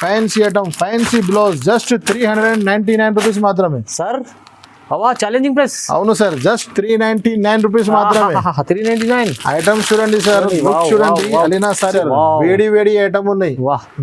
Fancy item fancy blouse just 399 rupees మాత్రమే sir. అవా challenging price. అవును సార్, జస్ట్ 399 రూపీస్ మాత్రమే. 399 ఐటమ్ చూడండి సార్, లుక్ చూడండి. అలీనా సారీ వేడి వేడి ఐటమ్ ఉన్నాయి.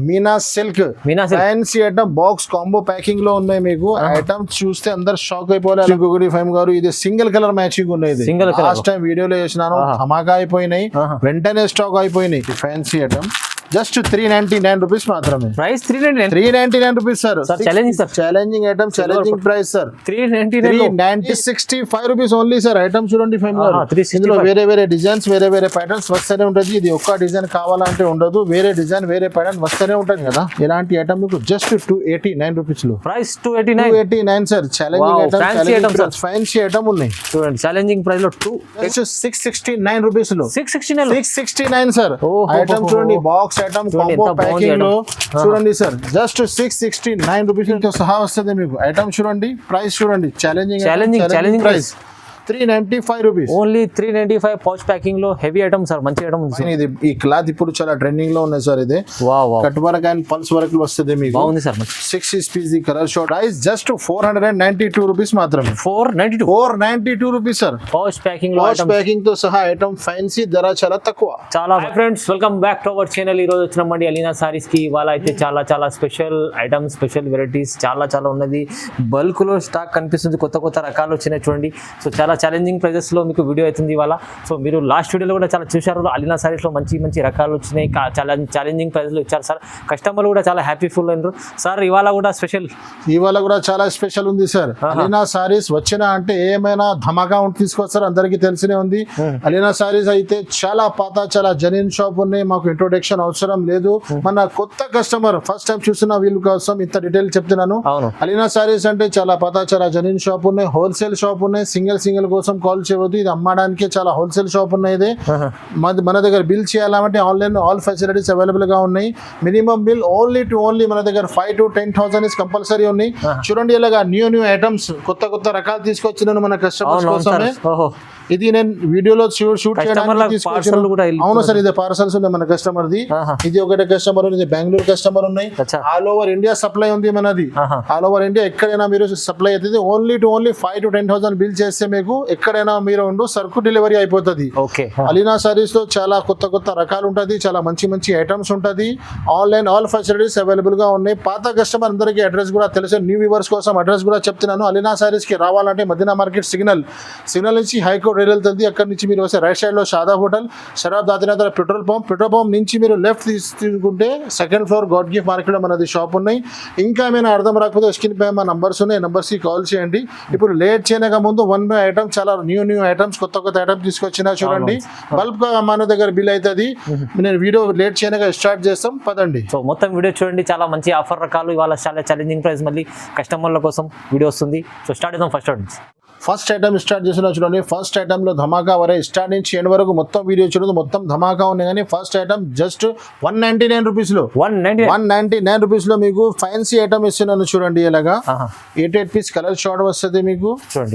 Meena silk fancy item box combo packing లో ఉన్నాయి. మీకు ఐటమ్ చూస్తే అందరు షాక్ అయిపోవాలి. ఇంకొకటి ఫైమ్ గారు ఇది సింగిల్ కలర్ మ్యాచింగ్ ఉన్నాయి. లాస్ట్ టైం వీడియోలో చేసినాను, ధమాకా అయిపోయినాయి, వెంటనే స్టాక్ అయిపోయినాయి. ఫ్యాన్సీ ఐటమ్ జస్ట్ 399 రూపీస్ మాత్రమే. Price 399 rupees sir. Challenging sir, challenging item, challenging price sir. 365 rupees only sir. Item చూడండి ఫైమ్ గారు, ఇందులో వేరే వేరే డిజైన్స్, వేరే వేరే ప్యాటర్న్స్ వస్తూనే ఉంటుంది. ఇది ఒక్క డిజైన్ కావాలంటే ఉండదు, వేరే డిజైన్ వేరే ప్యాటర్న్ వస్తూనే ఉంటుంది కదా. ఇలాంటి ఐటమ్ మీకు జస్ట్ 289 రూపీస్ లో. Price 289 sir. Challenging item, fancy item ఉన్నాయి చూడండి. ఛాలెంజింగ్ ప్రైస్ లో 669 రూపీస్ లో. 669 సార్. ఐటమ్ చూడండి, బాక్స్ ఐటమ్ కాంబో ప్యాకింగ్ లో చూడండి సార్. జస్ట్ 669 రూపీస్ తో సహా వస్తుంది మీకు. ఐటమ్ చూడండి, ప్రైస్ చూడండి. Challenging price 395 rupees only. 395 pouch packing లో హెవీ ఐటమ్ సార్, మంచి ఐటమ్ ఉంది. ఇది ఈ క్లాత్ ఇప్పుడు చాలా ట్రెండింగ్ లో ఉన్నాయి సార్. ఇది cut work and pulse work వస్తుంది మీకు. బాగుంది sir. 6 piece colour short. Price just 492 rupees మాత్రమే. 492 రూపీస్ సార్. పౌచ్ ప్యాకింగ్ లో, పౌచ్ ప్యాకింగ్ తో సహా ఐటమ్ ఫ్యాన్సీ, ధర చాలా తక్కువ. చాలా friends, welcome back to our channel. ఈ రోజు వచ్చినామండి అలీనా సారీస్ కి. ఇవాళ అయితే చాలా స్పెషల్ ఐటమ్స్, స్పెషల్ వెరైటీస్ చాలా ఉన్నది. బల్క్ లో స్టాక్ కనిపిస్తుంది, కొత్త రకాలు వచ్చినాయి చూడండి. సో చాలా ఛాలెంజింగ్ ప్రైజెస్ లో మీకు వీడియో అవుతుంది ఇవాళ. సో మీరు లాస్ట్ వీడియోలో కూడా చాలా చూశారు, అలీనా సారీస్ లో మంచి రకాలు వచ్చినాయి, ఛాలెంజింగ్ ప్రైజెస్ లో ఇచ్చారు సార్. కస్టమర్లు కూడా చాలా హ్యాపీఫుల్ అయినారు సార్. ఇవాళ కూడా చాలా స్పెషల్ ఉంది సార్. అలీనా సారీస్ వచ్చిన అంటే ఏమైనా ధమాకా తీసుకొస్తారు, అందరికీ తెలిసినే ఉంది. అలీనా సారీస్ అయితే చాలా పాత, చాలా జెన్యూన్ షాప్ ఉన్నాయి. మాకు ఇంట్రొడక్షన్ అవసరం లేదు. మన కొత్త కస్టమర్ ఫస్ట్ టైం చూసిన వీళ్ళ కోసం ఇంత డీటెయిల్ చెప్తున్నాను. అలీనా సారీస్ అంటే చాలా పాత, చాలా జెన్యూన్ షాప్ ఉన్నాయి, హోల్సేల్ షాప్ ఉన్నాయి. సింగిల్ కోసం కాల్ చేయవద్దు, ఇది అమ్మడానికి చాలా హోల్సేల్ షాప్ ఉన్నాయి. ఇది మన దగ్గర బిల్ చేయాలంటే ఆన్లైన్ ఆల్ ఫెసిలిటీస్ అవైలబుల్ గా ఉన్నాయి. మినిమం బిల్ ఓన్లీ మన దగ్గర 5,000 to 10,000 ఇస్ కంపల్సరీ ఉన్నాయి. చూడండి, ఇలాగా న్యూ ఐటమ్స్, కొత్త రకాలు తీసుకొచ్చినాను మన కస్టమర్స్ కోసమే. ఇది నేను వీడియోలో షూట్ చేయడానికి. అవును సార్, ఇది పార్సల్స్ ఉన్నాయి మన కస్టమర్ ది. ఇది ఒకటే కస్టమర్ ఉంది, బెంగళూరు కస్టమర్ ఉన్నాయి. ఆల్ ఓవర్ ఇండియా సప్లై ఉంది మనది. ఆల్ ఓవర్ ఇండియా ఎక్కడైనా మీరు సప్లై అవుతుంది. ఓన్లీ 5,000 to 10,000 బిల్ చేస్తే మీకు ఎక్కడైనా మీరు సరుకు డెలివరీ అయిపోతుంది. అలీనా సారీస్ లో చాలా కొత్త రకాలు ఉంటుంది, చాలా మంచి ఐటమ్స్ ఉంటుంది. ఆన్లైన్ ఆల్ ఫెసిలిటీస్ అవైలబుల్ గా ఉన్నాయి. పాత కస్టమర్ అందరికీ అడ్రస్ కూడా తెలుసు, న్యూ వ్యూవర్స్ కోసం అడ్రస్ కూడా చెప్తున్నాను. అలీనా సారీస్ కి రావాలంటే మదీనా మార్కెట్ సిగ్నల్ నుంచి హైకోర్ట్ రైల్ వెళ్తుంది. అక్కడ నుంచి మీరు వస్తే రైట్ సైడ్ లో షాదా హోటల్, షరాబ్ దాటిన పెట్రోల్ పంప్ నుంచి మీరు లెఫ్ట్ తీసుకుంటే second floor God gift market మనది షాప్ ఉన్నాయి. ఇంకా ఏమైనా అర్థం రాకపోతే స్క్రీన్ పై మా నంబర్స్ ఉన్నాయి, నంబర్స్ కి కాల్ చేయండి. ఇప్పుడు లేట్ చేయక ముందు వన్ ఐటమ్, చాలా న్యూ ఐటమ్స్, కొత్త ఐటమ్స్ తీసుకొచ్చినా చూడండి. బల్బ్ గా మన దగ్గర బిల్ అవుతుంది. నేను వీడియో లేట్ చేయక స్టార్ట్ చేస్తాం, పదండి. సో మొత్తం వీడియో చూడండి, చాలా మంచి ఆఫర్ రకాలు. ఇవాళ చాలా ఛాలెంజింగ్ ప్రైస్ మళ్ళీ కస్టమర్ల కోసం వీడియో వస్తుంది. సో స్టార్ట్ చేద్దాం. ఫస్ట్ ఐటమ్ స్టార్ట్ చేసిన చూడండి. ఫస్ట్ ఐటమ్ లో ధమాకా వరే, స్టార్ట్ నుంచి ఎండ్ వరకు మొత్తం వీడియో చూడదు, మొత్తం ధమాకా ఉన్నాయి. కానీ ఫస్ట్ ఐటమ్ జస్ట్ 199 రూపీస్ లో, 199 రూపీస్ లో మీకు ఫ్యాన్సీ ఐటమ్ ఇస్తున్నాను చూడండి. ఇలాగా 8 పీస్ కలర్ షార్ట్ వస్తుంది మీకు.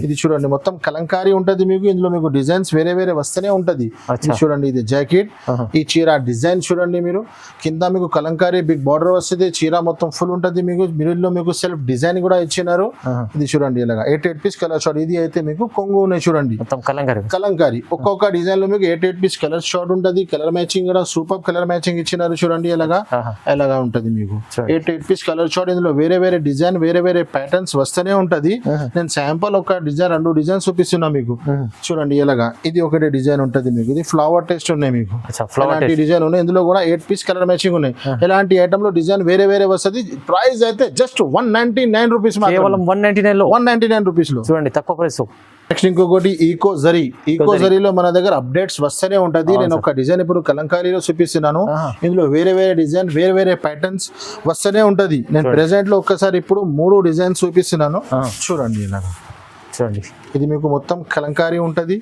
ఇది చూడండి, మొత్తం కలంకారీ ఉంటది మీకు. ఇందులో మీకు డిజైన్స్ వేరే వస్తూనే ఉంటది. చూడండి, ఇది జాకెట్, ఈ చీర డిజైన్ చూడండి మీరు. కింద మీకు కలంకారీ బిగ్ బార్డర్ వస్తుంది, చీర మొత్తం ఫుల్ ఉంటది మీకు. మిడిల్ లో మీకు సెల్ఫ్ డిజైన్ కూడా ఇచ్చినారు. ఇది చూడండి, ఇలాగా 8 పీస్ కలర్ షార్ట్. ఇది అయితే మీకు కొంగు ఉన్నాయి చూడండి, కలంకారీ. ఒక్కొక్క డిజైన్ లో మీకు 8 పీస్ కలర్ షార్ట్ ఉంటది. కలర్ మ్యాచింగ్ కూడా సూపర్ కలర్ మ్యాచింగ్ ఇచ్చినారు చూడండి. ఎలాగా ఉంటది మీకు 8 పీస్ కలర్ షార్ట్. ఇందులో వేరే డిజైన్, వేరే ప్యాటర్న్స్ వస్తూనే ఉంటది. నేను శాంపుల్ ఒక డిజైన్, 2 డిజైన్ చూపిస్తున్నా మీకు చూడండి. ఎలాగా ఇది ఒకటి డిజైన్ ఉంటది మీకు. ఇది ఫ్లవర్ టెస్ట్ ఉన్నాయి మీకు, ఇలాంటి డిజైన్ ఉన్నాయి. ఇందులో కూడా 8 పీస్ కలర్ మ్యాచింగ్ ఉన్నాయి. ఇలాంటి ఐటమ్ లో డిజైన్ వేరే వస్తుంది. ప్రైస్ అయితే జస్ట్ 199 రూపీస్, 199 రూపీస్ లో చూడండి, తక్కువ ప్రైస్. నెక్స్ట్ ఇంకొకటి ఈకో జరీలో మన దగ్గర అప్డేట్స్ వస్తూనే ఉంటది. నేను ఒక డిజైన్ ఇప్పుడు కలంకారీలో చూపిస్తున్నాను. ఇందులో వేరే డిజైన్, వేరే ప్యాటర్న్స్ వస్తూనే ఉంటది. నేను ప్రెసెంట్ లో ఒక్కసారి ఇప్పుడు 3 డిజైన్స్ చూపిస్తున్నాను చూడండి. ఇలాగా చూడండి, ఇది మీకు మొత్తం కలంకారీ ఉంటది.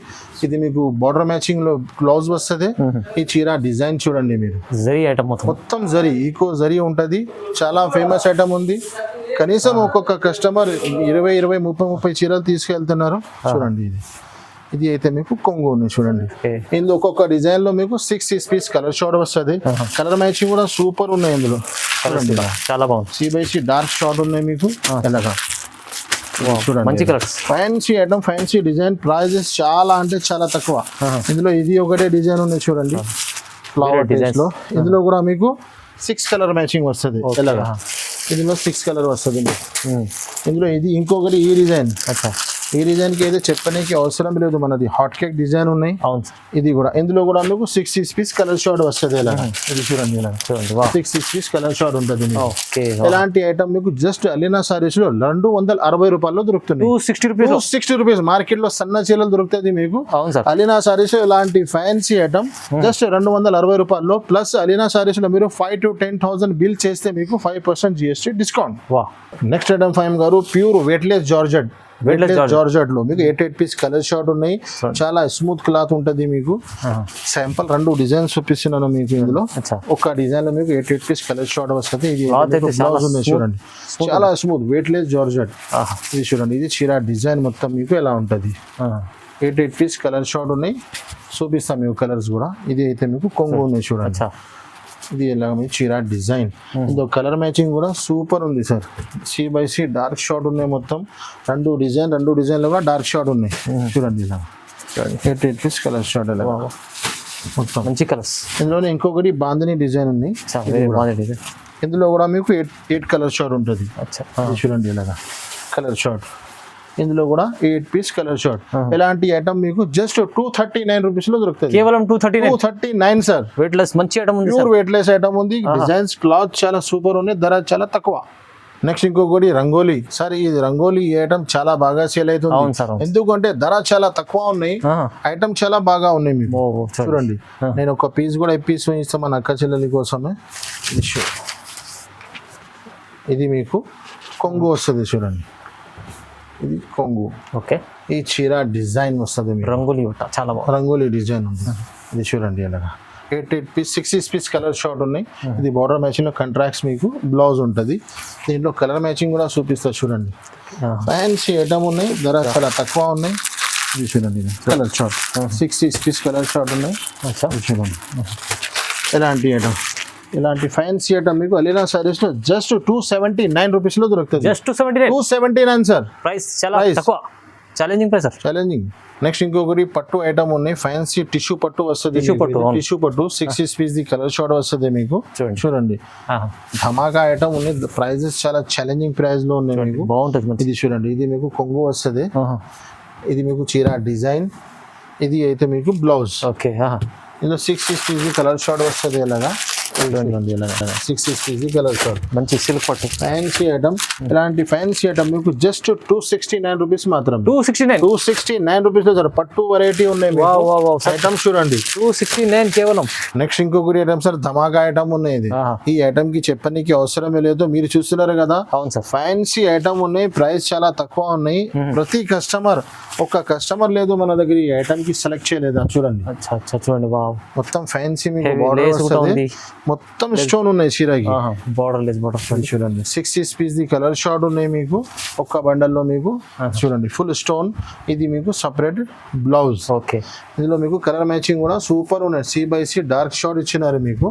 ఇది మీకు బార్డర్ మ్యాచింగ్ లో బ్లౌజ్ వస్తుంది. ఈ చీర డిజైన్ చూడండి మీరు, జరీ ఐటమ్ మొత్తం జరీ, ఈకో జరీ ఉంటది. చాలా ఫేమస్ ఐటమ్ ఉంది. కనీసం ఒక్కొక్క కస్టమర్ 20, 30 చీరలు తీసుకెళ్తున్నారు చూడండి. ఇది అయితే మీకు కొంగు ఉంది చూడండి. ఇందులో ఒక్కొక్క డిజైన్ లో మీకు 6 పీస్ కలర్ షార్ట్ వస్తుంది. కలర్ మ్యాచింగ్ కూడా సూపర్ ఉన్నాయి. ఇందులో కలర్స్ చాలా బాగుంది. C/C డార్క్ షార్ట్ ఉన్నాయి మీకు ఇలాగా చూడండి. మంచి colours. Fancy item, fancy design, prices చాలా అంటే చాలా తక్కువ. ఇందులో ఇది ఒకటే డిజైన్ ఉన్నాయి చూడండి, ఫ్లవర్ డిజైన్స్ లో. ఇందులో కూడా మీకు 6 కలర్ మ్యాచింగ్ వస్తుంది ఇలాగా. ఇందులో 6 కలర్ వస్తుంది మీకు. ఇందులో ఇది ఇంకొకటి ఈ డిజైన్. ఈ డిజైన్ కి అయితే చెప్పడానికి అవసరం లేదు, మనది హాట్ కేక్ డిజైన్ ఉన్నాయి. అవును. ఇది కూడా ఇందులో కూడా మీకు 6 పీస్ కలర్ షార్ట్ వస్తుంది ఇలా. ఇది చూడండి ఇలా చూడండి 6 పీస్ కలర్ షార్ట్ ఉంటుంది. ఇలాంటి ఐటమ్ మీకు జస్ట్ అలీనా సారీస్ లో 260 రూపాయల్లో దొరుకుతుంది. 260 రూపీస్. మార్కెట్ లో సన్న చీరలు దొరుకుతుంది మీకు. అవును సార్. అలీనా సారీస్ ఇలాంటి ఫ్యాన్సీ ఐటమ్ జస్ట్ 260 రూపాయల్లో. ప్లస్ అలీనా సారీస్ లో మీరు 5,000 to 10,000 బిల్ చేస్తే మీకు 5% GST డిస్కౌంట్. నెక్స్ట్ ఐటమ్ ఫైమ్ గారు ప్యూర్ వెయిట్లెస్ జార్జెట్. జార్జెట్ లో మీకు 8 పీస్ కలర్ షార్ట్ ఉన్నాయి. చాలా స్మూత్ క్లాత్ ఉంటది మీకు. శాంపుల్ 2 డిజైన్స్ చూపిస్తున్నాను మీకు. ఇందులో ఒక డిజైన్ లో మీకు 8 పీస్ కలర్ షార్ట్ వస్తుంది. ఇది బ్లౌజ్ ఉన్నాయి చూడండి, చాలా స్మూత్ వెయిట్లెస్ జార్జెట్. ఇది చూడండి, ఇది చీర డిజైన్ మొత్తం మీకు ఎలా ఉంటది. 8 పీస్ కలర్ షార్ట్ ఉన్నాయి, చూపిస్తాం మీకు కలర్స్ కూడా. ఇది అయితే మీకు కొంగు ఉన్నాయి చూడండి. ఇది ఎలా మీ చీర డిజైన్. ఇందులో కలర్ మ్యాచింగ్ కూడా సూపర్ ఉంది సార్. C/C డార్క్ షార్ట్ ఉన్నాయి మొత్తం. 2 డిజైన్లు కూడా డార్క్ షార్ట్ ఉన్నాయి చూడండి ఇలా. 8 పీస్ కలర్ షార్ట్ ఇలా మొత్తం మంచి కలర్స్. ఇందులోనే ఇంకొకటి బాందిని డిజైన్ ఉంది. ఇందులో కూడా మీకు 8 కలర్ షార్ట్ ఉంటుంది. చూడండి ఇలాగా కలర్ షార్ట్. ఇందులో కూడా 8 పీస్ కలర్ షార్ట్. ఇలాంటి ఐటమ్ మీకు జస్ట్ 239 రూపీస్ లో దొరుకుతుంది. కేవలం 239 సార్. వెయిట్లెస్ మంచి ఐటమ్ ఉంది. ప్యూర్ వెయిట్లెస్ ఐటమ్ ఉంది. డిజైన్స్ క్లాత్ చాలా సూపర్ ఉన్నాయి, ధర చాలా తక్కువ. నెక్స్ట్ ఇంకొకటి రంగోలీ. సార్ ఈ రంగోలీ ఐటమ్ చాలా బాగా సేల్ అవుతుంది. ఎందుకంటే ధర చాలా తక్కువ ఉన్నాయి, ఐటమ్ చాలా బాగా ఉన్నాయి మీకు. చూడండి, నేను ఒక పీస్ కూడా పీస్ ఇస్తాను మన అక్క చెల్లెలి కోసమే. ఇది మీకు కొంగు వస్తుంది చూడండి, ఇది కొంగు. ఓకే. ఈ చీర డిజైన్ వస్తుంది రంగోలీ చాలా బాగుంది. రంగోలీ డిజైన్ ఉంది. ఇది చూడండి ఇలాగా 8 పీస్ 6 పీస్ కలర్ షార్ట్ ఉన్నాయి. ఇది బార్డర్ మ్యాచింగ్ లో కాంట్రాక్ట్స్ మీకు బ్లౌజ్ ఉంటుంది. దీంట్లో కలర్ మ్యాచింగ్ కూడా చూపిస్తారు చూడండి. ఫ్యాన్సీ ఐటమ్ ఉన్నాయి, ధర చాలా తక్కువ ఉన్నాయి. ఇది చూడండి colour short 6 piece colour short ఉన్నాయి. చూడండి ఎలాంటి ఐటమ్, ఇలాంటి ఫ్యాన్సీ ఐటమ్ మీకు అలీనా సారీస్ లో జస్ట్ 279 రూపీస్ లో దొరుకుతుంది. Just 279 sir. ప్రైస్ చాలా తక్కువ, challenging price sir. Challenging. Next ఇంకొకటి పట్టు ఐటమ్ ఉన్నాయి. ఫ్యాన్సీ టిష్యూ పట్టు వస్తుంది. టిష్యూ పట్టు 6 పీస్ ది కలర్ షార్ట్ వస్తుంది మీకు. చూడండి ధమాకా ఐటమ్ ఉన్నాయి. ప్రైజెస్ చాలా ఛాలెంజింగ్ ప్రైస్ లో ఉన్నాయి మీకు. బాగుంటుంది. ఇది చూడండి, ఇది మీకు కొంగు వస్తుంది. ఇది మీకు చీర డిజైన్. ఇది అయితే మీకు బ్లౌజ్. ఓకే. ఇందులో 6 పీస్ కలర్ షార్ట్ వస్తుంది ఇలాగా. 6 పీస్ కలర్ షార్ట్. మంచి సిల్క్ పట్టు ఫ్యాన్సీ ఐటమ్. ఇలాంటి ఫ్యాన్సీ ఐటమ్ మీకు జస్ట్ 269 రూపీస్ మాత్రం. 269 రూపీస్ లో సార్. పట్టు వెరైటీ ఉన్నాయి ఐటమ్స్ చూడండి. 269 కేవలం. నెక్స్ట్ ఇంకొకటి ఐటమ్ సార్, ధమాకా ఐటమ్ ఉన్నాయి. ఇది ఈ ఐటమ్ కి చెప్పడానికి అవసరమే లేదు, మీరు చూస్తున్నారు కదా. అవును సార్. ఫ్యాన్సీ ఐటమ్ ఉన్నాయి, ప్రైస్ చాలా తక్కువ ఉన్నాయి. ప్రతి కస్టమర్, ఒక్క కస్టమర్ లేదు మన దగ్గర ఈ ఐటమ్ కి సెలెక్ట్ చేయలేదా చూడండి. చూడండి మొత్తం ఫ్యాన్సీ మీకు బార్డర్ వస్తుంది, మొత్తం స్టోన్ ఉన్నాయి చీరకి. బార్డర్ లెస్ బార్డర్ చూడండి. 6 పీస్ ది కలర్ షార్ట్ ఉన్నాయి మీకు ఒక్క బండల్ లో మీకు. చూడండి ఫుల్ స్టోన్. ఇది మీకు సపరేట్ బ్లౌజ్. ఓకే. ఇందులో మీకు కలర్ మ్యాచింగ్ కూడా సూపర్ ఉన్నాయి. C/C డార్క్ షార్ట్ ఇచ్చినారు మీకు.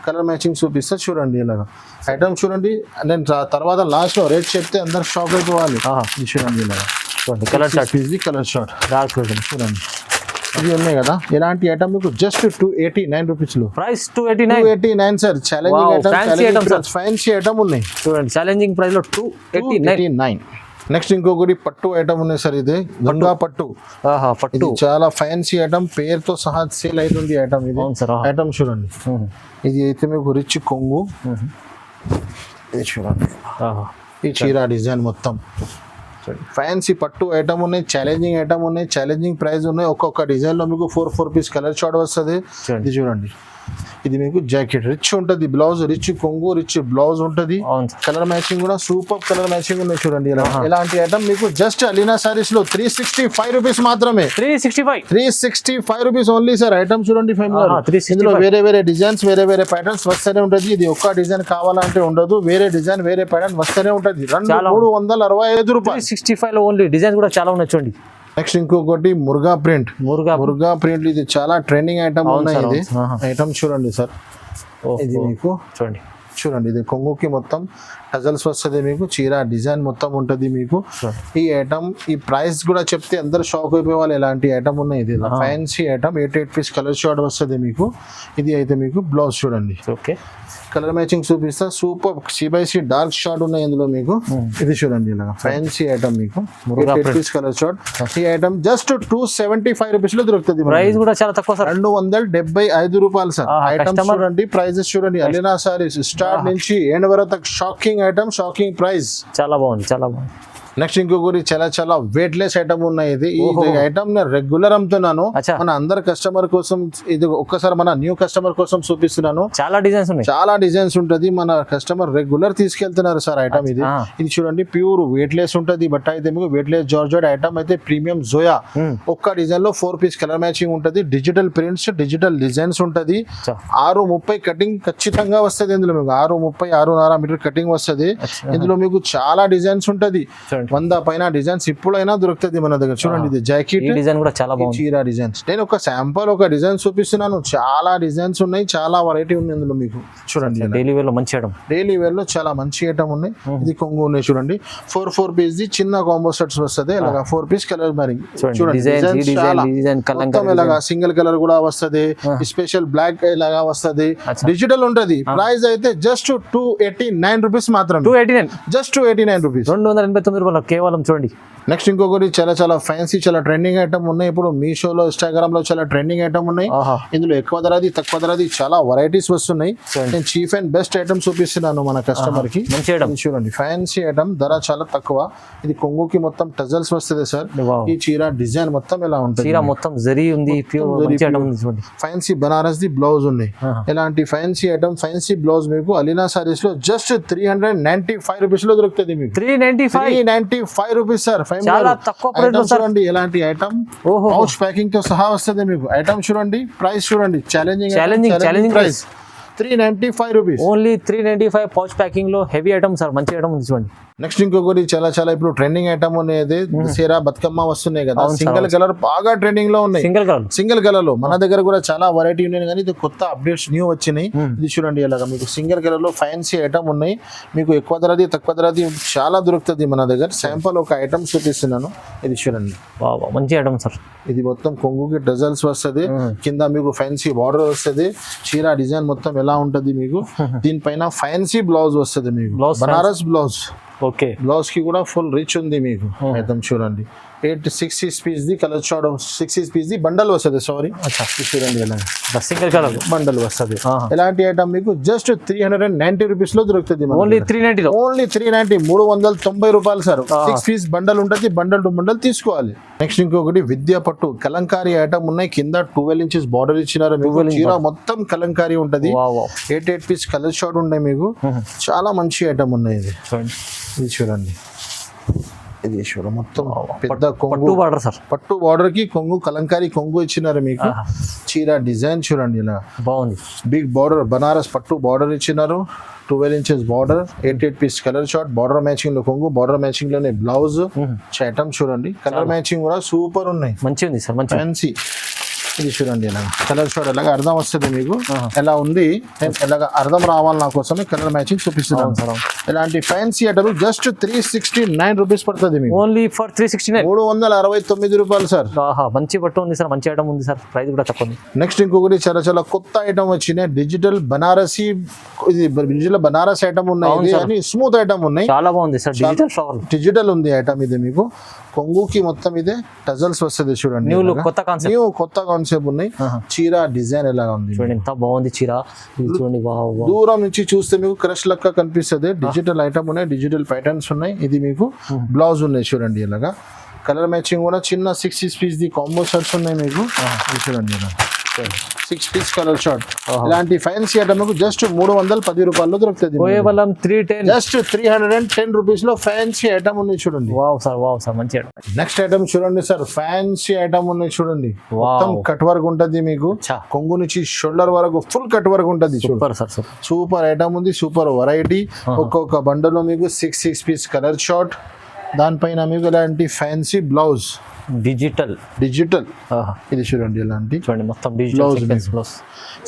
కలర్ మ్యాచింగ్ చూపిస్తే చూడండి ఇలాగా ఐటమ్ చూడండి. నేను తర్వాత లాస్ట్ లో రేట్ చెప్తే అందరు షాక్ అయిపోవాలి. చూడండి ఇలాగా colour short colour short dark చూడండి. ఇది ఉన్నాయి కదా, ఇలాంటి ఐటమ్ మీకు జస్ట్ 289 రూపీస్ లో. Price 289 sir. Challenging item, fancy item ఉన్నాయి చూడండి. ఛాలెంజింగ్ ప్రైస్ లో 289. నెక్స్ట్ ఇంకొకటి పట్టు ఐటమ్ ఉన్నాయి సార్. ఇది గంగా పట్టు. పట్టు చాలా ఫ్యాన్సీ ఐటమ్, పేరుతో సహా సేల్ అవుతుంది ఐటమ్. ఇది ఐటమ్ చూడండి. ఇది అయితే మీకు రిచ్ కొంగు. ఇది చూడండి, ఈ చీర డిజైన్ మొత్తం ఫ్యాన్సీ పట్టు ఐటమ్ ఉన్నాయి. ఛాలెంజింగ్ ఐటమ్ ఉన్నాయి, ఛాలెంజింగ్ ప్రైస్ ఉన్నాయి. ఒక్కొక్క డిజైన్ లో మీకు 4 పీస్ కలర్ షార్ట్ వస్తుంది. ఇది చూడండి, ఇది మీకు జాకెట్ రిచ్ ఉంటుంది. బ్లౌజ్ రిచ్ కొంగు, రిచ్ బ్లౌజ్ ఉంటుంది. కలర్ మ్యాచింగ్ కూడా సూపర్ కలర్ మ్యాచింగ్ ఉన్నాయి చూడండి. ఇలాంటి ఐటమ్ మీకు జస్ట్ అలీనా సారీస్ లో 365 రూపీస్ మాత్రమే. 365 రూపీస్ ఓన్లీ సార్. ఐటమ్ చూడండి. ఇందులో వేరే వేరే డిజైన్స్, వేరే వేరే ప్యాటర్న్స్ వస్తూనే ఉంటుంది. ఇది ఒక్క డిజైన్ కావాలంటే ఉండదు, వేరే డిజైన్ వేరే ప్యాటర్న్ వస్తూనే ఉంటుంది. 365 రూపాయలు. 365 లో ఓన్లీ డిజైన్స్ కూడా చాలా ఉన్నాయి చూడండి. నెక్స్ట్ ఇంకొకటి మురుగా ప్రింట్. మురుగా ప్రింట్ ఇది చాలా ట్రెండింగ్ ఐటమ్ ఉన్నాయి. ఇది ఐటమ్ చూడండి సార్. ఇది మీకు చూడండి చూడండి ఇది కొంగుకి మొత్తం టజల్స్ వస్తుంది మీకు, చీర డిజైన్ మొత్తం ఉంటుంది మీకు. ఈ ఐటమ్ ఈ ప్రైస్ కూడా చెప్తే అందరు షాక్ అయిపోయే వాళ్ళు ఎలాంటి ఐటమ్ ఉన్నాయి. ఇది fancy item 8 piece colour short వస్తుంది మీకు. ఇది అయితే మీకు బ్లౌజ్ చూడండి, ఓకే కలర్ మ్యాచింగ్ చూపిస్తా. సూపర్ C/C డార్క్ షార్ట్ ఉన్నాయి ఇందులో మీకు. ఇది చూడండి ఇలా ఫ్యాన్సీ ఐటమ్ మీకు 8 పీస్ కలర్ షార్ట్. ఈ ఐటమ్ జస్ట్ 275 రూపీస్ లో దొరుకుతుంది. ప్రైస్ కూడా చాలా తక్కువ సార్, 275 రూపాయలు సార్. ఐటమ్ చూడండి, ప్రైజెస్ చూడండి. అలీనా సారీస్ స్టార్ట్ నుంచి ఎండ్ వరకు షాకింగ్ ఐటమ్, షాకింగ్ ప్రైస్. చాలా బాగుంది, చాలా బాగుంది. నెక్స్ట్ ఇంకొకటి చాలా వెయిట్ లెస్ ఐటమ్ ఉన్నాయి. ఇది ఐటమ్ నేను రెగ్యులర్ అమ్ముతున్నాను మన అందరు కస్టమర్ కోసం. ఇది ఒక్కసారి మన న్యూ కస్టమర్ కోసం చూపిస్తున్నాను. చాలా డిజైన్స్ ఉన్నాయి, చాలా డిజైన్స్ ఉంటది. మన కస్టమర్ రెగ్యులర్ తీసుకెళ్తున్నారు సార్ ఐటమ్. ఇది ఇది చూడండి ప్యూర్ వెయిట్ లెస్ ఉంటది. బట్ అయితే మీకు వెయిట్ లెస్ జార్జెట్ ఐటమ్ అయితే ప్రీమియం జోయా. ఒక్క డిజైన్ లో 4 పీస్ కలర్ మ్యాచింగ్ ఉంటది. డిజిటల్ ప్రింట్స్, డిజిటల్ డిజైన్స్ ఉంటది. 6:30 కటింగ్ ఖచ్చితంగా వస్తుంది ఇందులో మీకు. 6:30 6.5 మీటర్ కటింగ్ వస్తుంది ఇందులో మీకు. చాలా డిజైన్స్ ఉంటది, 100 పైన డిజైన్స్ ఇప్పుడైనా దొరుకుతుంది మన దగ్గర. చూడండి ఇది జాకెట్ డిజైన్ కూడా చాలా బాగుంది, చీర డిజైన్స్. నేను ఒక శాంపుల్ ఒక డిజైన్ చూపిస్తున్నాను. చాలా డిజైన్స్ ఉన్నాయి, చాలా వెరైటీ ఉంది ఇందులో మీకు. చూడండి డైలీ వేర్ లో మంచి ఐటమ్, డైలీ వేర్ లో చాలా మంచి ఐటమ్ ఉన్నాయి. ఇది కొంగు ఉన్నాయి చూడండి. 4 పీస్ ది చిన్న కాంబో సెట్స్ వస్తుంది. ఇలాగా 4 పీస్ కలర్ మ్యాచింగ్ చూడండి. మొత్తం ఇలాగా సింగిల్ కలర్ కూడా వస్తుంది, స్పెషల్ బ్లాక్ ఇలాగా వస్తుంది. డిజిటల్ ఉంటది. ప్రైస్ అయితే జస్ట్ 289 రూపీస్ మాత్రం. 289 జస్ట్ 289 రూపీస్, 289 రూపాయలు కేవలం. చూడండి నెక్స్ట్ ఇంకొకటి చాలా ఫ్యాన్సీ, చాలా ట్రెండింగ్ ఐటమ్ ఉన్నాయి. ఇప్పుడు మీషోలో, ఇన్స్టాగ్రామ్ లో చాలా ట్రెండింగ్ ఐటమ్ ఉన్నాయి. ఇందులో ఎక్కువ ధరది, తక్కువ ధరది చాలా వెరైటీస్ వస్తున్నాయి. నేను చీఫ్ అండ్ బెస్ట్ ఐటమ్ చూపిస్తున్నాను మన కస్టమర్ కి. చూడండి ఫ్యాన్సీ ఐటమ్, ధర చాలా తక్కువ. ఇది కొంగుకి మొత్తం టజల్స్ వస్తుంది సార్. ఈ చీర డిజైన్ మొత్తం ఎలా ఉంటుంది, చీర మొత్తం జరీ ఉంది, ఫ్యాన్సీ బనారస్ ది బ్లౌజ్ ఉన్నాయి. ఇలాంటి ఫ్యాన్సీ ఐటమ్, ఫ్యాన్సీ బ్లౌజ్ మీకు అలీనా సారీస్ లో జస్ట్ 395 రూపీస్ లో దొరుకుతుంది మీకు. 395 రూపీస్ సార్. చాలా తక్కువ ప్రైస్ లో చూడండి ఎలాంటి ఐటమ్, పౌచ్ ప్యాకింగ్ తో సహా వస్తుంది మీకు. ఐటమ్ చూడండి, ప్రైస్ చూడండి, challenging price 395 rupees. Only 395 pouch packing లో హెవీ ఐటమ్ సార్, మంచి ఐటమ్ ఉంది చూడండి. నెక్స్ట్ ఇంకొకటి చాలా ఇప్పుడు ట్రెండింగ్ ఐటమ్ అనేది దసరా బతుకమ్మ వస్తున్నాయి కదా. సింగిల్ కలర్ బాగా ట్రెండింగ్ లో ఉన్నాయి. సింగిల్ కలర్ లో మన దగ్గర కూడా చాలా వెరైటీ ఉన్నాయి, కానీ ఇది కొత్త అప్డేట్స్ న్యూ వచ్చినాయి. ఇది చూడండి ఇలాగా మీకు సింగిల్ కలర్ లో ఫ్యాన్సీ ఐటమ్ ఉన్నాయి మీకు. ఎక్కువ ధరది, తక్కువ ధరది చాలా దొరుకుతుంది మన దగ్గర. శాంపుల్ ఒక ఐటమ్ చూపిస్తున్నాను. ఇది చూడండి, మంచి ఐటమ్ సార్. ఇది మొత్తం కొంగుకి డజల్స్ వస్తుంది, కింద మీకు ఫ్యాన్సీ బార్డర్ వస్తుంది. చీర డిజైన్ మొత్తం ఎలా ఉంటది మీకు. దీనిపైన ఫ్యాన్సీ బ్లౌజ్ వస్తుంది మీకు, బనారస్ బ్లౌజ్. ఓకే, బ్లౌజ్ కి కూడా ఫుల్ రిచ్ ఉంది మీకు. ఐటమ్ చూడండి 6 piece the colour short, 6 piece ది బండల్ వస్తుంది. సారీ చూడండి ఇలా సింగిల్ కలర్ బండల్ వస్తుంది. ఇలాంటి ఐటమ్ మీకు జస్ట్ 390 రూపీస్ లో దొరుకుతుంది. ఓన్లీ 390 390 రూపాయలు సార్. 6 పీస్ బండల్ ఉంటుంది, బండల్ టు బండల్ తీసుకోవాలి. నెక్స్ట్ ఇంకొకటి విద్యా పట్టు కలంకారీ ఐటమ్ ఉన్నాయి. కింద 12 ఇంచెస్ బార్డర్ ఇచ్చినారు మీకు. చీర మొత్తం కలంకారీ ఉంటది. 8 పీస్ కలర్ షార్ట్ ఉన్నాయి మీకు. చాలా మంచి ఐటమ్ ఉన్నాయి. ఇది చూడండి, ఇది చూడ మొత్తం పెద్ద కొంగు బార్డర్ సార్. పట్టు బార్డర్ కి కొంగు కలంకారీ కొంగు ఇచ్చినారు మీకు. చీర డిజైన్ చూడండి ఇలా బాగుంది. బిగ్ బార్డర్ బనారస్ పట్టు బార్డర్ ఇచ్చినారు. 12 inches border, 8 piece colour chart, border matching లో కొంగు, బార్డర్ మ్యాచింగ్ లోనే బ్లౌజ్. ఐటమ్ చూడండి, కలర్ మ్యాచింగ్ కూడా సూపర్ ఉన్నాయి, మంచిగా ఉంది సార్, మంచి ఫ్యాన్సీ. ఇది చూడండి ఇలా కలర్ షార్ట్ ఎలాగ అర్థం వస్తుంది మీకు. ఎలా ఉంది ఎలాగ అర్థం రావాలి నా కోసమే కలర్ మ్యాచింగ్ చూపిస్తున్నాను. ఇలాంటి ఫ్యాన్సీ ఐటమ్ జస్ట్ 369 రూపీస్ పడుతుంది మీకు. ఓన్లీ ఫర్ 369, 369 రూపాయలు సార్. మంచి పట్టు ఉంది సార్, మంచి ఐటమ్ ఉంది సార్, ప్రైస్ కూడా తక్కువ ఉంది. నెక్స్ట్ ఇంకొకటి చాలా కొత్త ఐటమ్ వచ్చినాయి. డిజిటల్ బనారసి, ఇది డిజిటల్ బనారస్ ఐటమ్ ఉన్నాయి, స్మూత్ ఐటమ్ ఉన్నాయి. చాలా బాగుంది సార్. డిజిటల్ ఉంది ఐటమ్. ఇది మీకు కొంగుకి మొత్తం ఇదే టజల్స్ వస్తుంది చూడండి. కొత్త కాన్సెప్ట్ ఉన్నాయి. చీర డిజైన్ ఎలా ఉంది చూడండి, ఎంత బాగుంది చీర. చూడండి దూరం నుంచి చూస్తే మీకు క్రష్ లెక్క కనిపిస్తుంది. డిజిటల్ ఐటమ్ ఉన్నాయి, డిజిటల్ ప్యాటర్న్స్ ఉన్నాయి. ఇది మీకు బ్లౌజ్ ఉన్నాయి చూడండి ఇలాగా. కలర్ మ్యాచింగ్ కూడా చిన్న 6 పీస్ ది కాంబో షర్ట్స్ ఉన్నాయి మీకు. చూడండి ఇలా 6 పీస్ కలర్ షార్ట్. ఇలాంటి ఫ్యాన్సీ ఐటమ్ జస్ట్ 310 రూపాయల్లో దొరుకుతుంది. జస్ట్ 310 రూపీస్ లో ఫ్యాన్సీ ఐటమ్ ఉన్నాయి చూడండి. వావ్ సార్ మంచి ఐటమ్. నెక్స్ట్ ఐటమ్ చూడండి సార్, ఫ్యాన్సీ ఐటమ్ ఉన్నాయి చూడండి. మొత్తం కట్ వర్క్ ఉంటది మీకు. కొంగు నుంచి షోల్డర్ వరకు ఫుల్ కట్ వర్క్ ఉంటది. సూపర్ ఐటమ్ ఉంది, సూపర్ వెరైటీ. ఒక్కొక్క బండలో మీకు 6 పీస్ కలర్ షార్ట్, దానిపైన మీకు ఇలాంటి ఫ్యాన్సీ బ్లౌజ్ డిజిటల్ డిజిటల్ ఇది చూడండి ఇలాంటి చూడండి మొత్తం డిజిటల్ Blouse సీక్వెన్స్ మీకు. బ్లౌజ్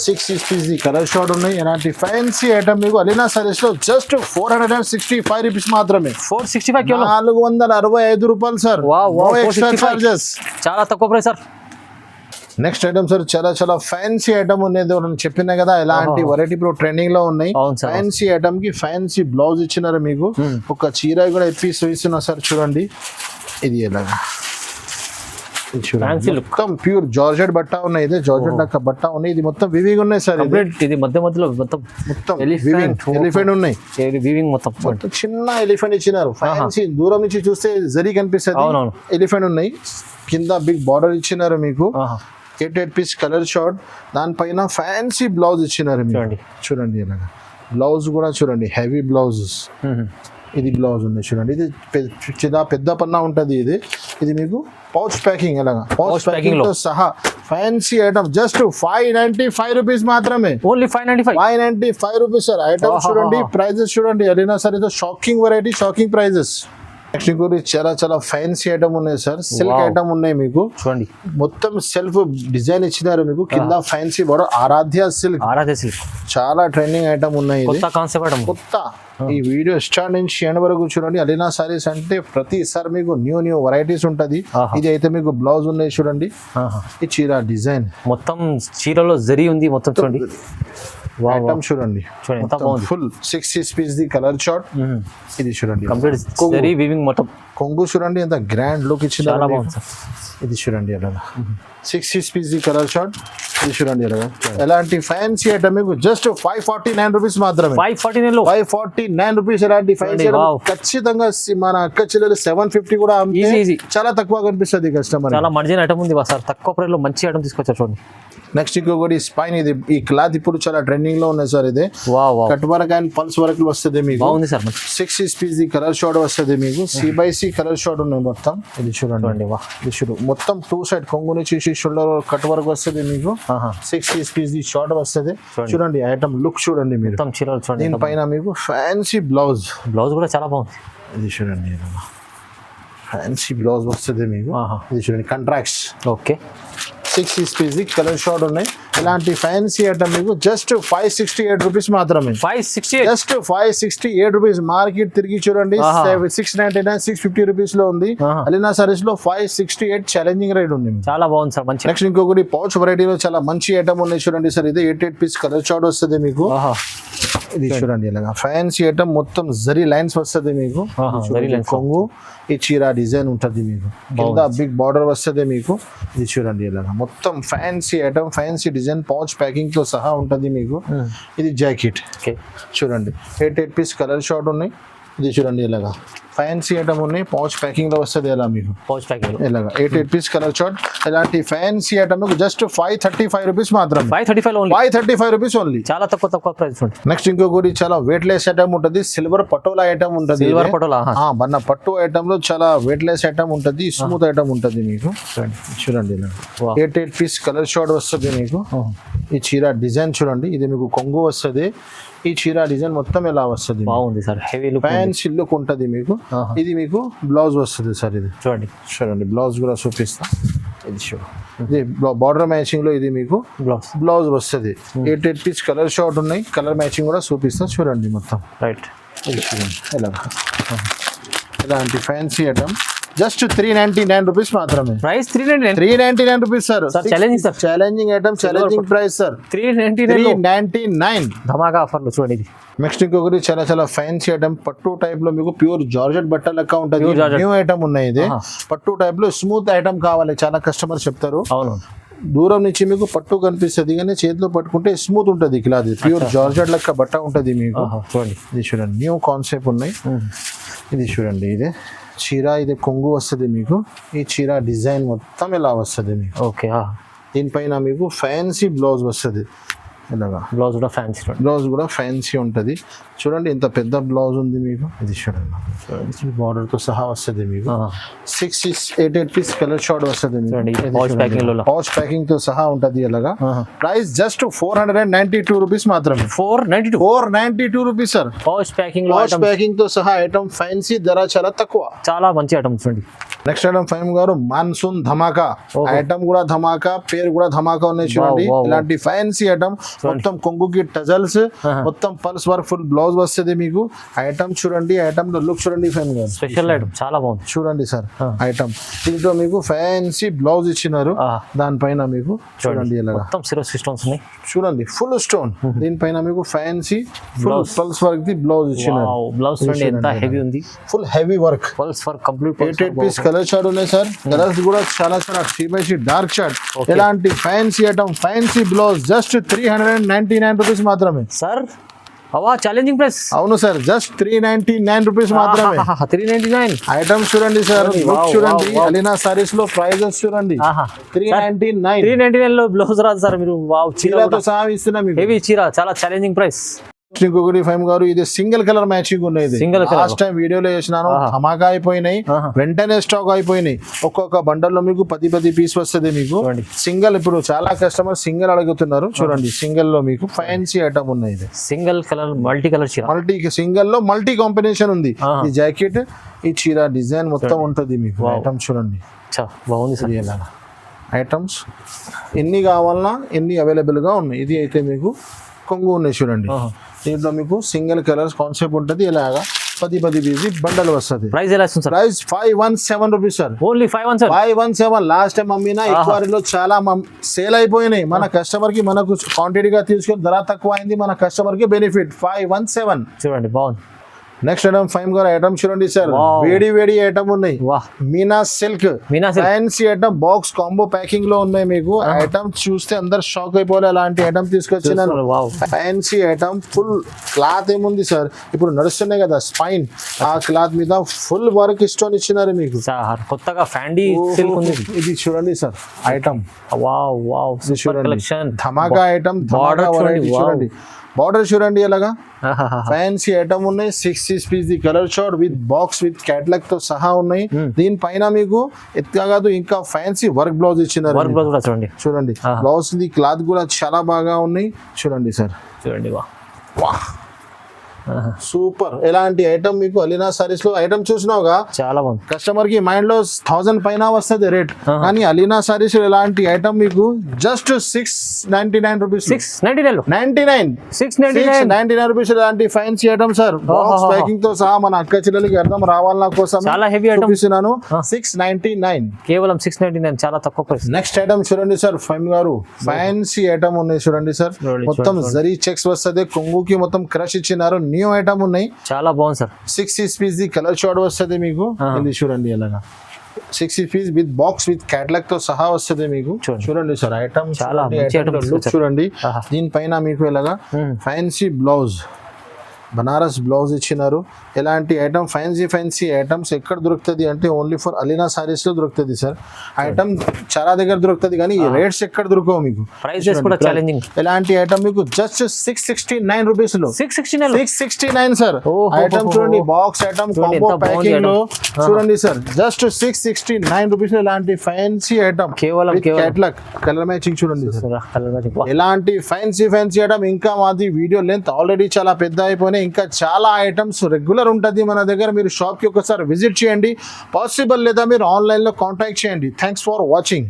6 పీస్ కలర్ షార్ట్ ఉన్నాయి. ఇలాంటి ఫ్యాన్సీ ఐటమ్ మీకు అలీనా సారీస్ లో జస్ట్ 465 రూపీస్ మాత్రమే. 465 కేవలం 465 రూపాయలు sir. Wow wow, extra 465. Charges. చాలా తక్కువ price sir. Next item sir చాలా చాలా ఫ్యాన్సీ ఐటమ్ ఉన్నది. నేను చెప్పినా కదా ఇలాంటి వెరైటీ ఇప్పుడు ట్రెండింగ్ లో ఉన్నాయి. అవును సార్. ఫ్యాన్సీ ఐటమ్ కి ఫ్యాన్సీ బ్లౌజ్ ఇచ్చినారు మీకు. ఒక చీర కూడా ఇప్పిస్తూ ఇస్తున్నా సార్. చూడండి ఇది ఎలాగా ఇది చూడండి. Fancy look. మొత్తం ప్యూర్ జార్జెట్ బట్ట ఉన్నాయి. ఇది జార్జెట్ లెక్క బట్ట ఉన్నాయి. ఇది మొత్తం వివింగ్ ఉన్నాయి సార్. ఇది కంప్లీట్ ఇది మధ్య మధ్యలో మొత్తం మొత్తం ఎలిఫెంట్ ఎలిఫెంట్ ఉన్నాయి. వీవింగ్ మొత్తం మొత్తం చిన్న ఎలిఫెంట్ ఇచ్చినారు. ఫ్యాన్సీ దూరం నుంచి చూస్తే జరీ కనిపిస్తుంది. అవునవును. ఎలిఫెంట్ ఉన్నాయి. కింద బిగ్ బార్డర్ ఇచ్చినారు మీకు. ఆహా. 8 పీస్ కలర్ షార్ట్. దానిపైన ఫ్యాన్సీ బ్లౌజ్ ఇచ్చినారు మీకు. చూడండి. చూడండి ఇలాగా బ్లౌజ్ కూడా చూడండి హెవీ బ్లౌజెస్. ఇది బ్లౌజ్ ఉంది చూడండి. ఇది పెద్ద పన్నా ఉంటుంది. ఇది మీకు పౌచ్ ప్యాకింగ్ ఎలాగా పౌచ్ ప్యాకింగ్ తో సహా ఫ్యాన్సీ ఐటమ్ జస్ట్ 595 రూపీస్ మాత్రమే. Only 595 rupees sir. ఐటమ్ చూడండి, ప్రైజెస్ చూడండి. అలీనా సార్ ఇది shocking variety, shocking prices. Next ఇంకోటి చాలా చాలా ఫ్యాన్సీ ఐటమ్ ఉన్నాయి సార్. సిల్క్ ఐటమ్ ఉన్నాయి మీకు. చూడండి మొత్తం సెల్ఫ్ డిజైన్ ఇచ్చినారు మీకు. కింద ఫ్యాన్సీ బోర్డర్ ఆరాధ్య సిల్క్. చాలా ట్రెండింగ్ ఐటమ్ ఉన్నాయి. ఇది కొత్త కాన్సెప్ట్ ఐటమ్. కొత్త. ఈ వీడియో స్టార్ట్ నుంచి ఎండ్ వరకు చూడండి. అలీనా సారీస్ అంటే ప్రతిసారి మీకు న్యూ వెరైటీస్ ఉంటది. ఇది అయితే మీకు బ్లౌజ్ ఉన్నాయి చూడండి. ఈ చీర డిజైన్ మొత్తం చీరలో జరీ ఉంది మొత్తం. చూడండి ఐటమ్ చూడండి. Full 6 piece the colour chart. ఇది చూడండి కంప్లీట్ జరీ వీవింగ్ మొత్తం. కొంగు చూడండి ఎంత గ్రాండ్ లుక్ ఇచ్చింది. చాలా బాగుంది సార్. ఇది చూడండి ఎలా 6 పీస్ ది కలర్ షార్ట్. ఇది చూడండి ఎలా ఎలాంటి ఫ్యాన్సీ ఐటమ్ మీకు జస్ట్ 549 రూపీస్ మాత్రమే. 549 రూపీస్. ఎలాంటి ఫ్యాన్సీ ఖచ్చితంగా మన అక్క చెల్లెలు 750 కూడా ఈజీ. చాలా తక్కువ కనిపిస్తుంది కస్టమర్. చాలా మార్జిన్ ఐటమ్ ఉంది సార్. తక్కువ ప్రైస్ లో మంచి ఐటమ్ తీసుకొచ్చారు చూడండి. నెక్స్ట్ ఇంకొకటి స్పైన్. ఇది ఈ క్లాత్ ఇప్పుడు చాలా ట్రెండింగ్ లో ఉన్నాయి సార్. ఇది cut work and pulse work వస్తుంది మీకు. బాగుంది sir. 6 piece the colour short వస్తుంది మీకు. C/C కలర్ షార్ట్ ఉన్నాయి మొత్తం. ఇది చూడండి. ఇది చూడు మొత్తం 2 సైడ్ కొంగు నుంచి షోల్డర్ కట్ వర్క్ వస్తుంది మీకు. 6 పీస్ ది షార్ట్ వస్తుంది. చూడండి ఐటమ్ లుక్ చూడండి మీరు. దీనిపైన మీకు ఫ్యాన్సీ బ్లౌజ్ కూడా చాలా బాగుంది. ఇది చూడండి ఫ్యాన్సీ బ్లౌజ్ వస్తుంది మీకు. ఇది చూడండి contracts. Okay 6 piece colour short ఉన్నాయి. ఇలాంటి ఫ్యాన్సీ ఐటమ్ మీకు జస్ట్ 568 రూపీస్ మాత్రమే. 568 జస్ట్ 568 రూపీస్. మార్కెట్ తిరిగి చూడండి 699 650 రూపీస్ లో ఉంది. అలీనా సారీస్ లో 568 ఛాలెంజింగ్ రేట్ ఉంది. చాలా బాగుంది సార్. మంచి. నెక్స్ట్ ఇంకొకటి పౌచ్ వెరైటీలో చాలా మంచి ఐటమ్ ఉన్నాయి చూడండి సార్. ఇది 8 పీస్ కలర్ షార్ట్ వస్తుంది మీకు. ఇది చూడండి ఇలాగా ఫ్యాన్సీ ఐటమ్ మొత్తం జరీ లైన్స్ వస్తుంది మీకు. కొంగు ఈ చీర డిజైన్ ఉంటుంది మీకు. కింద బిగ్ బార్డర్ వస్తుంది మీకు. ఇది చూడండి ఇలాగా మొత్తం fancy item, fancy design pouch packing తో సహా ఉంటుంది మీకు. ఇది జాకెట్ చూడండి. 8 పీస్ కలర్ షార్ట్ ఉన్నాయి. ఇది చూడండి ఇలాగా ఫ్యాన్సీ ఐటమ్ ఉన్నాయి. పౌచ్ ప్యాకింగ్ లో వస్తుంది ఎలా మీకు. పౌచ్ ప్యాకింగ్ ఇలాగా 8 పీస్ కలర్ షార్ట్. ఇలాంటి ఫ్యాన్సీ ఐటమ్ జస్ట్ 535 రూపీస్ మాత్రం. 535 రూపీస్ ఓన్లీ. చాలా తక్కువ ప్రైస్. నెక్స్ట్ ఇంకొకటి చాలా వెయిట్ లెస్ ఐటమ్ ఉంటుంది. సిల్వర్ పటోలా ఐటమ్ ఉంటుంది. మన పట్టు ఐటమ్ లో చాలా వెయిట్ లెస్ ఐటమ్ ఉంటుంది. స్మూత్ ఐటమ్ ఉంటుంది మీకు. చూడండి ఇలా 8 పీస్ కలర్ షార్ట్ వస్తుంది మీకు. ఈ చీర డిజైన్ చూడండి. ఇది మీకు కొంగు వస్తుంది. ఈ చీర డిజైన్ మొత్తం ఎలా వస్తుంది. బాగుంది sir. Heavy look, fancy look ఉంటుంది మీకు. ఇది మీకు బ్లౌజ్ వస్తుంది సార్. ఇది చూడండి బ్లౌజ్ కూడా చూపిస్తా. ఇది ఇది బార్డర్ మ్యాచింగ్ లో ఇది మీకు బ్లౌజ్ వస్తుంది. 8 పీస్ కలర్ షార్ట్ ఉన్నాయి. కలర్ మ్యాచింగ్ కూడా చూపిస్తా చూడండి మొత్తం. రైట్. ఇది చూడండి ఇలాంటి ఫ్యాన్సీ ఐటమ్ జస్ట్ 399 రూపీస్ మాత్రమే. Price 399 rupees sir. Challenging item, challenging price sir. 399 ధమాకా ఆఫర్లు చూడండి. నెక్స్ట్ ఇంకొకటి చాలా చాలా ఫ్యాన్సీ ఐటమ్ పట్టు టైప్ లో మీకు ప్యూర్ జార్జెట్ బట్ట లెక్క ఉంటుంది. న్యూ ఐటమ్ ఉన్నాయి. ఇది పట్టు టైప్ లో స్మూత్ ఐటమ్ కావాలి చాలా కస్టమర్ చెప్తారు. అవును. దూరం నుంచి మీకు పట్టు కనిపిస్తుంది కానీ చేతిలో పట్టుకుంటే స్మూత్ ఉంటుంది. క్లాత్ ప్యూర్ జార్జెట్ లెక్క బట్ట ఉంటుంది మీకు. ఇది చూడండి న్యూ కాన్సెప్ట్ ఉన్నాయి. ఇది చూడండి ఇదే చీర. ఇది కొంగు వస్తుంది మీకు. ఈ చీర డిజైన్ మొత్తం ఇలా వస్తుంది మీకు. ఓకే. దీనిపైన మీకు ఫ్యాన్సీ బ్లౌజ్ వస్తుంది. ఇలాగా బ్లౌజ్ కూడా ఫ్యాన్సీ బ్లౌజ్ కూడా ఫ్యాన్సీ ఉంటుంది. చూడండి ఇంత పెద్ద బ్లౌజ్ ఉంది మీకు. ఇది చూడండి బార్డర్ తో సహా వస్తుంది మీకు. 6 పీస్ కలర్ షార్ట్ వస్తుంది పౌచ్ ప్యాకింగ్ తో సహా ఉంటది. ఇలాగా ప్రైస్ జస్ట్ 492 రూపీస్ మాత్రమే. 492 రూపీస్ సార్. పౌచ్ ప్యాకింగ్ తో సహా ఐటమ్ ఫ్యాన్సీ ధర చాలా తక్కువ. చాలా మంచి ఐటమ్స్ అండి. నెక్స్ట్ ఐటమ్ ఫైమ్ గారు మాన్సూన్ ధమాకా. ఐటమ్ కూడా ధమాకా, పేరు కూడా ధమాకా ఉన్నాయి చూడండి. ఇలాంటి ఫ్యాన్సీ ఐటమ్ మొత్తం కొంగుకి టజల్స్, మొత్తం పల్స్ వర్క్, ఫుల్ బ్లౌజ్ వస్తుంది మీకు. ఐటమ్ చూడండి, ఐటమ్ లో లుక్ చూడండి ఫైమ్ గారు. స్పెషల్ ఐటమ్ చాలా బాగుంది చూడండి సార్. ఐటమ్ దీంట్లో మీకు ఫ్యాన్సీ బ్లౌజ్ ఇచ్చినారు. దానిపైన మీకు చూడండి ఇలాగా మొత్తం సిరోస్కి స్టోన్స్ ఉన్నాయి చూడండి, ఫుల్ స్టోన్. దీనిపైన మీకు fancy full pulse work the blouse ఇచ్చినారు. బ్లౌజ్ చూడండి ఎంత హెవీ ఉంది. Full heavy work, pulse work complete. 8 piece colour short ఉన్నాయి సార్. కలర్స్ కూడా చాలా 3x3 డార్క్ షార్ట్. ఇలాంటి fancy item, fancy blouse just 399 rupees మాత్రమే సార్. అవా ఛాలెంజింగ్ ప్రైస్. అవును సార్, జస్ట్ 399 రూపీస్ మాత్రమే. 399 ఐటమ్స్ చూడండి సార్. చూడండి అలీనా సారీస్ లో ప్రైజెస్ చూడండి. 399 లో బ్లౌజ్ రాదు సార్. మీరు వావ్, చీరతో సహా ఇస్తున్నా మీకు. హెవీ చీర, చాలా ఛాలెంజింగ్ ప్రైస్. ఇంకొకటి ఫైమ్ గారు, ఇది సింగిల్ కలర్ మ్యాచింగ్ ఉన్నది. లాస్ట్ టైం వీడియోలో చేసినాను, ధమాకా అయిపోయినాయి, వెంటనే స్టాక్ అయిపోయినాయి. ఒక్కొక్క బండల్ లో మీకు 10 పీస్ వస్తుంది మీకు. సింగిల్ ఇప్పుడు చాలా కస్టమర్ సింగిల్ అడుగుతున్నారు. చూడండి సింగిల్ లో మీకు ఫ్యాన్సీ ఐటమ్ ఉన్నాయి. సింగిల్ కలర్ మల్టీ కలర్ చీర, సింగిల్ లో మల్టీ కాంబినేషన్ ఉంది. ఈ జాకెట్, ఈ చీర డిజైన్ మొత్తం ఉంటుంది మీకు. ఐటమ్ చూడండి బాగుంది సార్. ఐటమ్స్ ఎన్ని కావాలన్నా ఎన్ని అవైలబుల్ గా ఉన్నాయి. ఇది అయితే మీకు కొంగు ఉన్నాయి చూడండి. దీంట్లో మీకు సింగిల్ కలర్స్ కాన్సెప్ట్ ఉంటుంది. ఇలాగా 10 పీస్ బండల్ వస్తుంది. ప్రైస్ ఎలా వస్తుంది sir? Price 517 rupees sir. Only 517. Last time అమ్మినా ఎక్కువ చాలా సేల్ అయిపోయినాయి. మన కస్టమర్ కి మనకు క్వాంటిటీగా తీసుకొని ధర తక్కువ అయింది. మన కస్టమర్ కి బెనిఫిట్. 517 చూడండి బాగుంది. నెక్స్ట్ ఐటమ్ ఫైమ్ గారు, ఐటమ్ చూడండి సార్. వేడి ఐటమ్ ఉన్నాయి. Meena silk fancy item box combo packing లో ఉన్నాయి మీకు. ఐటమ్ చూస్తే అందరు షాక్ అయిపోలే. అలాంటి ఐటమ్ తీసుకొచ్చినాను. ఫ్యాన్సీ ఐటమ్ ఫుల్ క్లాత్ ఏముంది సార్, ఇప్పుడు నడుస్తున్నాయి కదా స్పైన్, ఆ క్లాత్ మీద ఫుల్ వర్క్ స్టోన్ ఇచ్చినారు మీకు. కొత్తగా ఫ్యాండీ సిల్క్ ఉంది. ఇది చూడండి సార్ ఐటమ్. చూడండి ధమాకా ఐటమ్. చూడండి బార్డర్ చూడండి ఎలాగా ఫ్యాన్సీ ఐటమ్ ఉన్నాయి. 6 piece the colour chart with box with catalogue తో సహా ఉన్నాయి. దీనిపైన మీకు ఎత్తుగా కాదు ఇంకా ఫ్యాన్సీ వర్క్ బ్లౌజ్ ఇచ్చినారు. చూడండి బ్లౌజ్ ది క్లాత్ కూడా చాలా బాగా ఉన్నాయి. చూడండి సార్, చూడండి సూపర్. ఎలాంటి ఐటమ్ మీకు అలీనా సారీస్ లో ఐటమ్ చూసినావుగా చాలా బాగుంది. కస్టమర్ కి మైండ్ లో 1000 పైన వస్తుంది రేట్. కానీ అలీనా సారీస్ ఎలాంటి ఐటమ్ మీకు జస్ట్ 699 రూపీస్. 699 రూపీస్. ఎలాంటి fancy item sir. Box packing తో సహా మన అక్క చెల్లెలకి అర్థం రావాలన్న కోసం చాలా హెవీ ఐటమ్ చూపిస్తున్నాను. 699, కేవలం 699, చాలా తక్కువ ప్రైస్. నెక్స్ట్ ఐటమ్ చూడండి సార్ ఫైమ్ గారు. ఫ్యాన్సీ ఐటమ్ ఉన్నాయి చూడండి సార్. మొత్తం జరీ చెక్స్ వస్తుంది. కొంగుకి మొత్తం క్రష్ ఇచ్చినారు. న్యూ ఐటమ్ ఉన్నాయి. చాలా బాగుంది sir. 6 piece the colour short వస్తుంది మీకు. ఇది చూడండి ఎలాగా 6 piece with box with catalogue తో సహా వస్తుంది మీకు. చూడండి సార్ ఐటమ్ చాలా లుక్ చూడండి. దీనిపైన మీకు ఎలాగా ఫ్యాన్సీ బ్లౌజ్, బనారస్ బ్లౌజ్ ఇచ్చినారు. ఎలాంటి ఐటమ్ ఫ్యాన్సీ ఐటమ్స్ ఎక్కడ దొరుకుతుంది అంటే ఓన్లీ ఫర్ అలీనా సారీస్ లో దొరుకుతుంది సార్. ఐటమ్ చాలా దగ్గర దొరుకుతుంది కానీ ఈ రేట్స్ ఎక్కడ దొరకవు మీకు. ప్రైసెస్ కూడా ఛాలెంజింగ్. ఎలాంటి ఐటమ్ మీకు జస్ట్ 669 రూపీస్ లో. 669 సార్. ఐటమ్ చూడండి బాక్స్ ఐటమ్ కాంబో ప్యాకింగ్ లో చూడండి సార్. జస్ట్ 669 రూపీస్ లో ఇలాంటి ఫ్యాన్సీ ఐటమ్ కేవలం క్యాటలాగ్ కలర్ మ్యాచింగ్ చూడండి సార్. ఎలాంటి ఫ్యాన్సీ ఐటమ్. ఇంకా మాది వీడియో లెంత్ ఆల్రెడీ చాలా పెద్ద అయిపోయినాయి. ఇంకా చాలా ఐటమ్స్ రెగ్యులర్ ఉంటుంది మన దగ్గర. మీరు షాప్ కి ఒకసారి విజిట్ చేయండి. పాసిబుల్ లేదా మీరు ఆన్లైన్ లో కాంటాక్ట్ చేయండి. Thanks for watching.